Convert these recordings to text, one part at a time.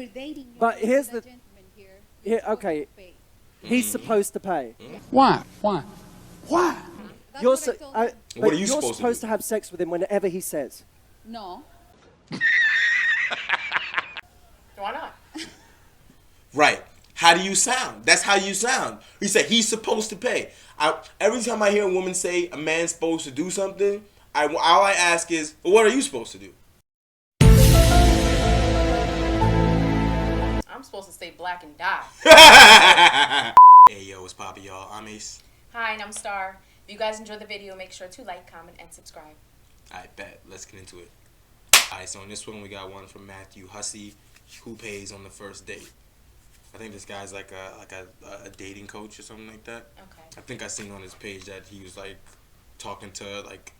we're dating. But here's the gentleman here. Okay. He's supposed to pay. Why? Why? Why? You're What are you supposed to have sex with him whenever he says. No. Why not? Right. How do you sound? That's how you sound. You say he's supposed to pay. Every time I hear a woman say a man's supposed to do something, all I ask is, well, what are you supposed to do? I'm supposed to stay black and die. Hey, yo, what's poppin', y'all? I'm Ace. Hi, and I'm Star. If you guys enjoyed the video, make sure to like, comment, and subscribe. I bet. Let's get into it. Alright, so in this one, we got one from Matthew Hussey. Who pays on the first date? I think this guy's like a dating coach or something like that. Okay. I think I seen on his page that he was like talking to like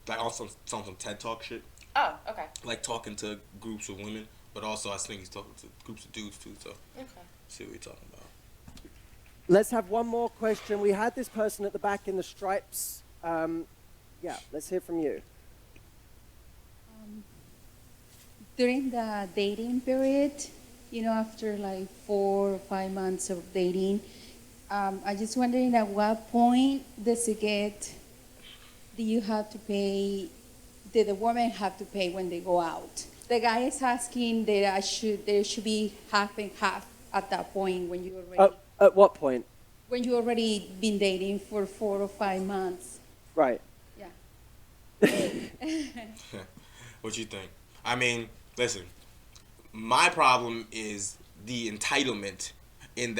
also some TED Talk shit. Oh, okay. Like talking to groups of women, but also I think he's talking to groups of dudes too. So Okay. see what we're talking about. Let's have one more question. We had this person at the back in the stripes. Yeah, let's hear from you. During the dating period, after like 4 or 5 months of dating, I just wondering at what point do you have to pay, did the woman have to pay when they go out? The guy is asking that there should be half and half at that point when you already... At what point? When you already been dating for 4 or 5 months. Right. Yeah. What you think? I mean, listen. My problem is the entitlement in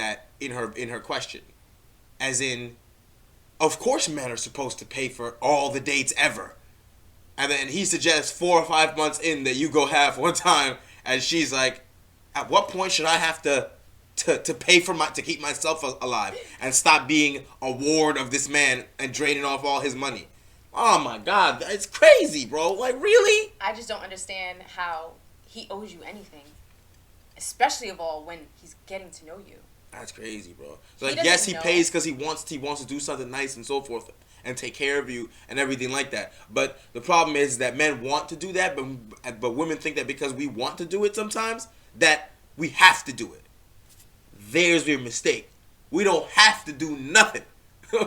her question, as in, of course, men are supposed to pay for all the dates ever, and then he suggests 4 or 5 months in that you go half one time, and she's like, at what point should I have to pay for to keep myself alive and stop being a ward of this man and draining off all his money? Oh my God, it's crazy, bro. Like, really? I just don't understand how he owes you anything, especially of all when he's getting to know you. That's crazy, bro. So like, yes, he know. pays because he wants to do something nice and so forth and take care of you and everything like that. But the problem is that men want to do that, but women think that because we want to do it sometimes, that we have to do it. There's your mistake. We don't have to do nothing.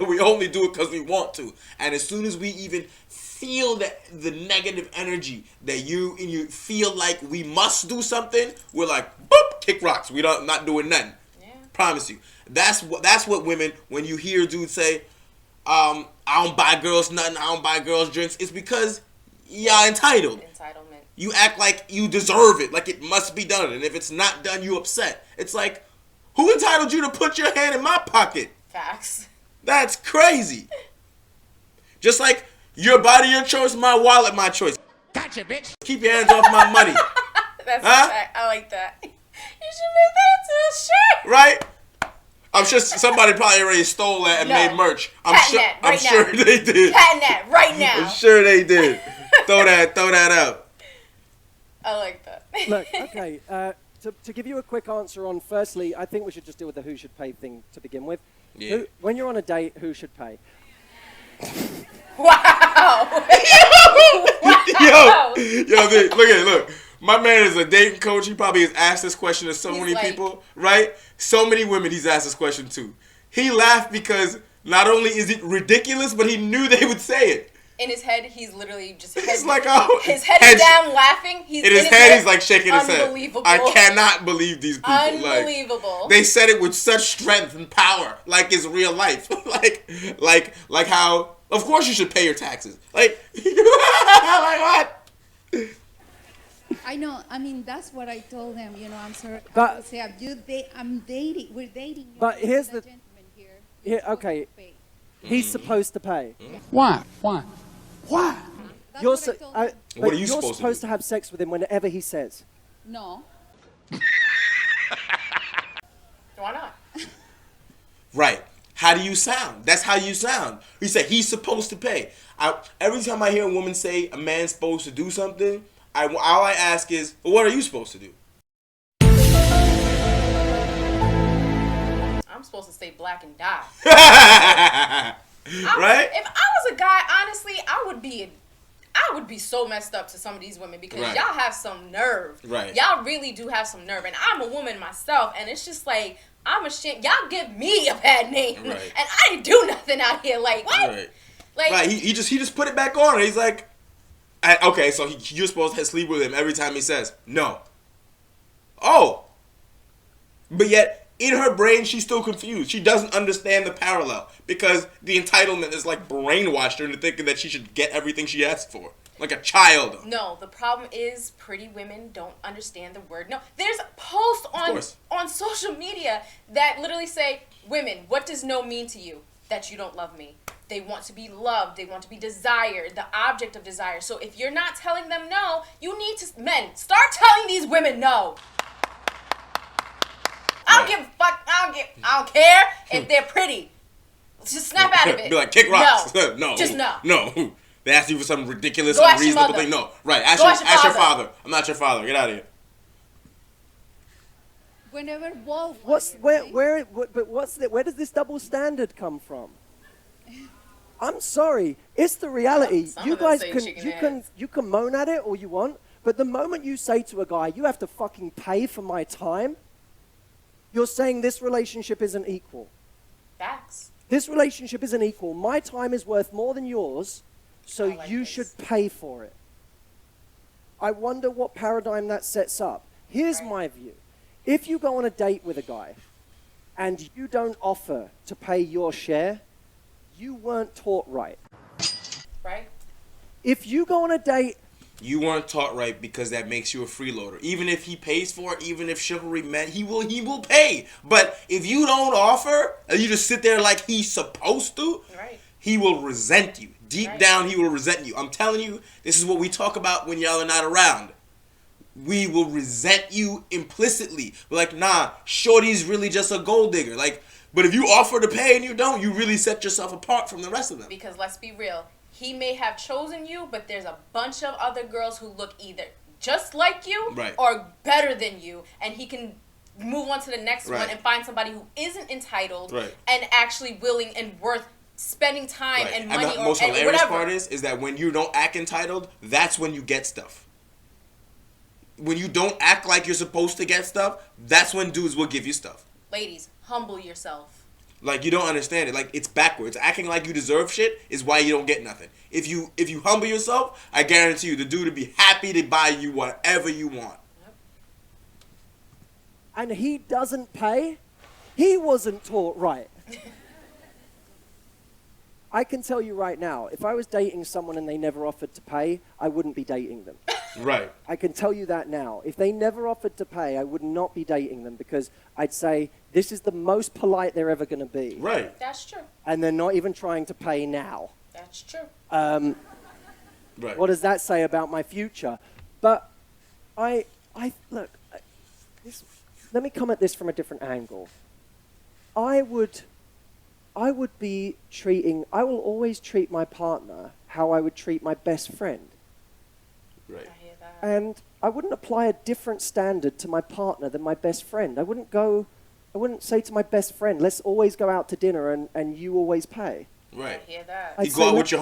We only do it because we want to. And as soon as we even feel the negative energy that you feel like we must do something, we're like, boop, kick rocks. Not doing nothing. Yeah. Promise you. That's what women, when you hear dudes say, I don't buy girls nothing, I don't buy girls drinks, it's because y'all entitled. Entitlement. You act like you deserve it, like it must be done. And if it's not done, you upset. It's like, who entitled you to put your hand in my pocket? Facts. That's crazy. Just like your body, your choice, my wallet, my choice. Gotcha, bitch. Keep your hands off my money. That's a fact. I like that. You should make that into a shirt. Right? I'm sure somebody probably already stole that and made merch. I'm sure they did. Patent that right now. I'm sure they did. throw that out. I like that. Look, okay. To give you a quick answer on, firstly, I think we should just deal with the who should pay thing to begin with. Yeah. When you're on a date, who should pay? Wow. Yo, look. My man is a dating coach. He probably has asked this question to so many people, right? So many women he's asked this question to. He laughed because not only is it ridiculous, but he knew they would say it. In his head, he's literally just... He's like, oh... His head is down laughing. In his head, he's like shaking his head. Unbelievable. I cannot believe these people. Unbelievable. Like, they said it with such strength and power, like it's real life. like how... Of course you should pay your taxes. Like what? I know. I mean, that's what I told him. I'm sorry. But- I would say, I'm dating. We're dating. But here's the... gentleman here. Here, okay. He's supposed to pay. Why? Why? Why? That's what I told him. What are you you're supposed to have sex with him whenever he says. No. Why not? Right. How do you sound? That's how you sound. You say he's supposed to pay. Every time I hear a woman say a man's supposed to do something, all I ask is, well, what are you supposed to do? I'm supposed to stay black and die. Right? If I was a guy, honestly, I would be so messed up to some of these women because Right. y'all have some nerve. Right. Y'all really do have some nerve. And I'm a woman myself, and it's just like, I'm ashamed. Y'all give me a bad name. Right. And I didn't do nothing out here. Like, what? Right. Like, Right. He just put it back on. And he's like, okay, so you're supposed to sleep with him every time he says no. Oh. But yet, in her brain, she's still confused. She doesn't understand the parallel because the entitlement is like brainwashed her into thinking that she should get everything she asks for. Like a child. no, the problem is pretty women don't understand the word no. There's posts on social media that literally say, women, what does no mean to you? That you don't love me. They want to be loved. They want to be desired, the object of desire. So if you're not telling them no, you need to, men, start telling these women no. I don't give a fuck. I don't care if they're pretty. Just snap out of it. Be like, kick rocks. No. No. Just no. No. They ask you for some ridiculous, Go ask your unreasonable mother. thing. No. Right. Ask Go your ask your father. I'm not your father. Get out of here. Whenever both. Where does this double standard come from? I'm sorry, it's the reality. Some You of them guys say can chicken you can moan at it all you want, but the moment you say to a guy, "You have to fucking pay for my time," you're saying this relationship isn't equal. Facts. This relationship isn't equal. My time is worth more than yours, so I like you this. should pay for it. I wonder what paradigm that sets up. Here's Right. my view. If you go on a date with a guy and you don't offer to pay your share, you weren't taught right. Right? If you go on a date, You weren't taught right because that makes you a freeloader. Even if he pays for it, even if chivalry meant he will pay. But if you don't offer and you just sit there like he's supposed to, Right. he will resent you. Deep Right. down, he will resent you. I'm telling you, this is what we talk about when y'all are not around. We will resent you implicitly. We're like, nah, shorty's really just a gold digger. Like, but if you offer to pay and you don't, you really set yourself apart from the rest of them. Because let's be real, he may have chosen you, but there's a bunch of other girls who look either just like you Right. or better than you, and he can move on to the next one Right. and find somebody who isn't entitled Right. and actually willing and worth spending time Right. and money the most and hilarious whatever. part is that when you don't act entitled, that's when you get stuff. When you don't act like you're supposed to get stuff, that's when dudes will give you stuff. Ladies, humble yourself. Like, you don't understand it. Like, it's backwards. Acting like you deserve shit is why you don't get nothing. If you humble yourself, I guarantee you the dude will be happy to buy you whatever you want. and he doesn't pay, he wasn't taught right. I can tell you right now, if I was dating someone and they never offered to pay, I wouldn't be dating them. Right. I can tell you that now. If they never offered to pay, I would not be dating them because I'd say, this is the most polite they're ever going to be. Right. That's true. And they're not even trying to pay now. That's true. Right. What does that say about my future? But look, let me come at this from a different angle. I will always treat my partner how I would treat my best friend. Right. I hear that. And I wouldn't apply a different standard to my partner than my best friend. I wouldn't say to my best friend, let's always go out to dinner and you always pay. Right. I hear that. I'd You go out say with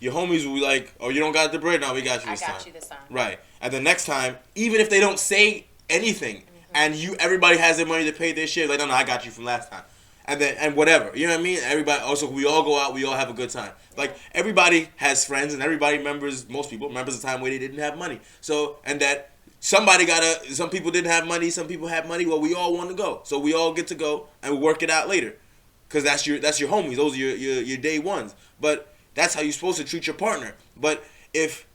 your homies will be like, oh, you don't got the bread? No, we got you I this time. got you this time. Right. And the next time, even if they don't say anything, and everybody has their money to pay their shit, like, no, I got you from last time. And whatever. You know what I mean? Everybody, also, we all go out, we all have a good time. Like, everybody has friends, and most people remembers the time where they didn't have money. So, and that some people didn't have money, some people had money, well, we all want to go. So we all get to go, and we work it out later. Because that's your homies, those are your day ones. But that's how you're supposed to treat your partner. But if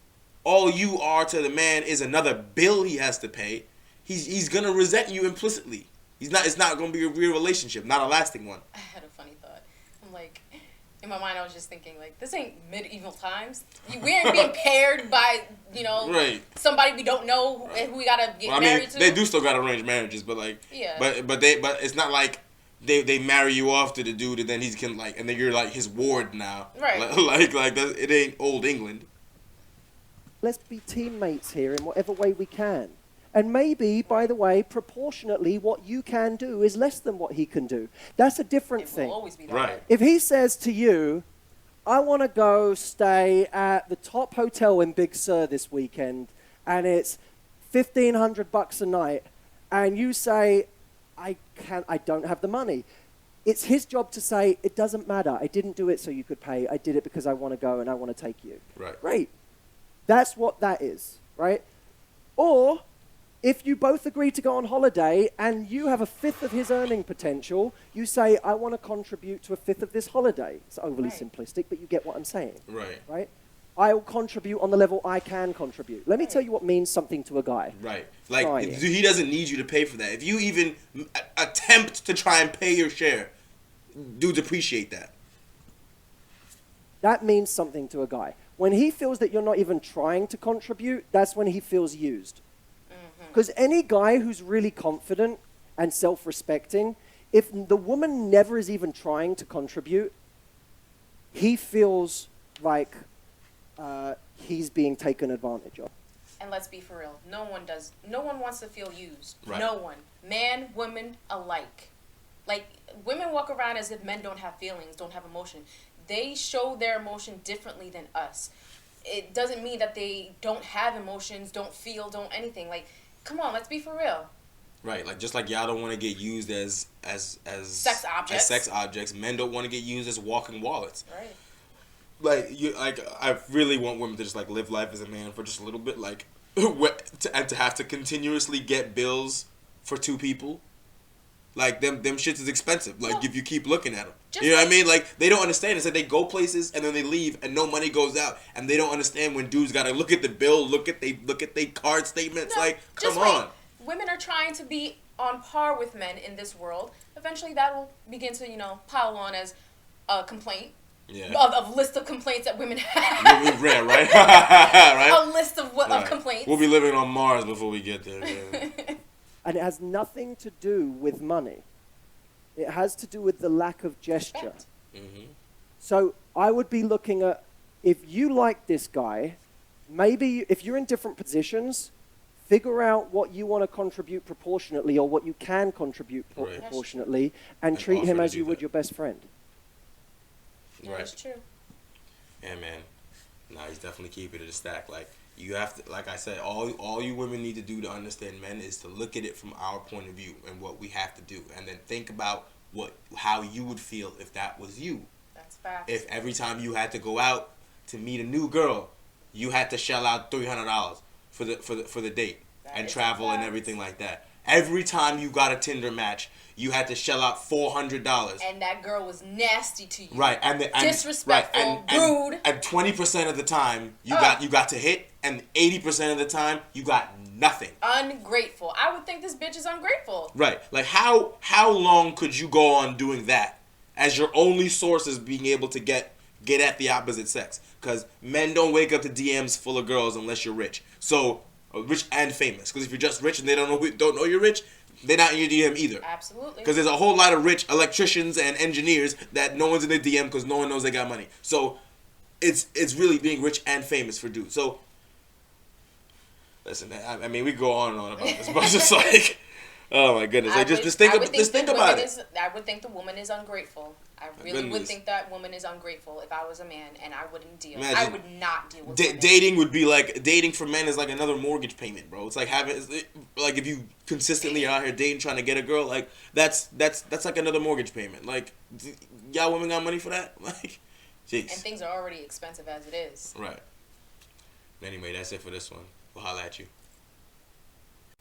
all you are to the man is another bill he has to pay, he's going to resent you implicitly. It's not going to be a real relationship, not a lasting one. I had a funny thought. I'm like, in my mind, I was just thinking, like, this ain't medieval times. We ain't being paired by, Right. somebody we don't know who we gotta get married to. They do still got arranged marriages, but like, Yeah. but it's not like they marry you off to the dude and then he can like, and then you're like his ward now. Right. Like that, it ain't old England. Let's be teammates here in whatever way we can. And maybe, by the way, proportionately, what you can do is less than what he can do. That's a different It thing. will always be that Right. way. If he says to you, I want to go stay at the top hotel in Big Sur this weekend, and it's $1,500 a night, and you say, I don't have the money. It's his job to say, it doesn't matter. I didn't do it so you could pay. I did it because I want to go and I want to take you. Right. Great. That's what that is, right? Or if you both agree to go on holiday and you have a fifth of his earning potential, you say, I want to contribute to a fifth of this holiday. It's overly simplistic, but you get what I'm saying. Right. Right? I will contribute on the level I can contribute. Let me tell you what means something to a guy. Right. Like, Trying. he doesn't need you to pay for that. If you even attempt to try and pay your share, dudes appreciate that. That means something to a guy. When he feels that you're not even trying to contribute, that's when he feels used. Because any guy who's really confident and self-respecting, if the woman never is even trying to contribute, he feels like he's being taken advantage of. And let's be for real. No one wants to feel used. Right. No one. Man, woman alike. Like, women walk around as if men don't have feelings, don't have emotion. They show their emotion differently than us. It doesn't mean that they don't have emotions, don't feel, don't anything. Like, come on, let's be for real. Right, like just like y'all don't want to get used as sex objects. As sex objects, men don't want to get used as walking wallets. Right. I really want women to just like live life as a man for just a little bit, like, and to have to continuously get bills for two people. Like, them shits is expensive. Like, if you keep looking at them. You know what I mean? Like, they don't understand. It's like they go places and then they leave and no money goes out. And they don't understand when dudes got to look at the bill, look at they card statements. No, like, come wait. on. Women are trying to be on par with men in this world. Eventually that will begin to, pile on as a complaint. Yeah. Of list of complaints that women have. Rare, right? Right? A list of complaints. We'll be living on Mars before we get there. Man. And it has nothing to do with money. It has to do with the lack of gesture. Mm-hmm. So I would be looking at, if you like this guy, maybe if you're in different positions, figure out what you want to contribute proportionately or what you can contribute proportionately and treat him as you would your best friend. Right. That's true. Yeah, man. Nah, he's definitely keeping it a stack. Like, you have to, like I said, all you women need to do to understand men is to look at it from our point of view and what we have to do, and then think about how you would feel if that was you. That's facts. If every time you had to go out to meet a new girl, you had to shell out $300 for the date and travel and everything like that. Every time you got a Tinder match, you had to shell out $400. And that girl was nasty to you. Right, and disrespectful, rude. And 20% of the time you got to hit, and 80% of the time you got nothing. Ungrateful. I would think this bitch is ungrateful. Right, like how long could you go on doing that as your only source is being able to get at the opposite sex? Because men don't wake up to DMs full of girls unless you're rich. So rich and famous. Because if you're just rich and they don't know you're rich, they're not in your DM either. Absolutely. Because there's a whole lot of rich electricians and engineers that no one's in their DM because no one knows they got money. So it's really being rich and famous for dudes. So listen, I mean, we go on and on about this, but it's just like, oh my goodness, like just think about it. I would think the woman is ungrateful. I really would think that woman is ungrateful if I was a man and I wouldn't deal. I would not deal with women. Dating would be like, dating for men is like another mortgage payment, bro. It's like like if you consistently are out here dating, trying to get a girl, like that's like another mortgage payment. Like, y'all women got money for that? Like, jeez. And things are already expensive as it is. Right. Anyway, that's it for this one. We'll holla at you.